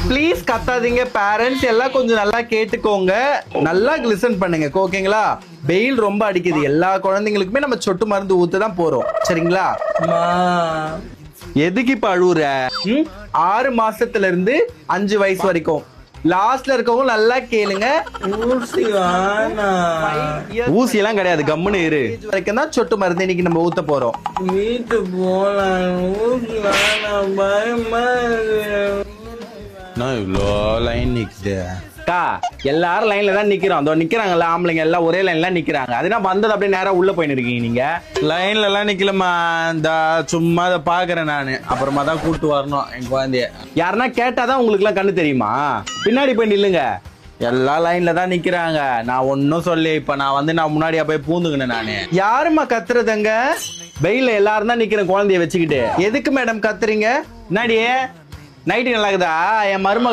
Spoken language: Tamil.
ப்ளீஸ் கத்தாதீங்க பேரண்ட்ஸ், எல்லாம் கொஞ்சம் நல்லா கேட்டுக்கோங்க, நல்லா லிசன் பண்ணுங்க ஓகேங்களா? வெயில் ரொம்ப அடிக்குது, எல்லா குழந்தைங்களுக்குமே நம்ம சொட்டு மருந்து ஊத்து தான் போறோம் சரிங்களா? எதுக்கு இப்ப அழுவுற? 6 மாசத்துல இருந்து 5 வயசு வரைக்கும் லாஸ்ட்ல இருக்கவங்க நல்லா கேளுங்க. ஊசி எல்லாம் கிடையாது, கம்முன்னு இரு. வரைக்கும் தான் சொட்டு மருந்து இன்னைக்கு நம்ம ஊத்த போறோம். வீட்டு போலாம், பயமா இவ்வளோ லைன் நிக்குது. அக்கா எல்லாரும் லைன்ல தான் நிக்கிறோம், அதோ நிக்கிறாங்கல்ல ஆம்பளைங்க எல்லாம் ஒரே லைன்ல நிக்கிறாங்க. அதுனா வந்தது அப்படியே நேரா உள்ள போயின்னு இருக்கீங்க. நீங்க லைன்ல எல்லாம் நிக்கலமா, இந்த சும்மா அதை பாக்குறேன் நானு. அப்புறமா தான் கூட்டு வரணும் என் குழந்தைய. யாருன்னா கேட்டாதான் உங்களுக்கு எல்லாம் கண்ணு தெரியுமா? பின்னாடி போய் நில்லுங்க, எல்லா லைன்ல தான் நிக்கிறாங்க. நான் ஒன்னும் சொல்லி இப்ப நான் முன்னாடியா போய் பூந்துக்கினேன் நானு. யாருமா கத்துறதுங்க? வெயில எல்லாரும் தான் நிக்கிறேன் குழந்தைய வச்சுக்கிட்டு. எதுக்கு மேடம் கத்துறீங்க? முன்னாடியே நைட்டு நல்லா இருக்குதா? என் மருமக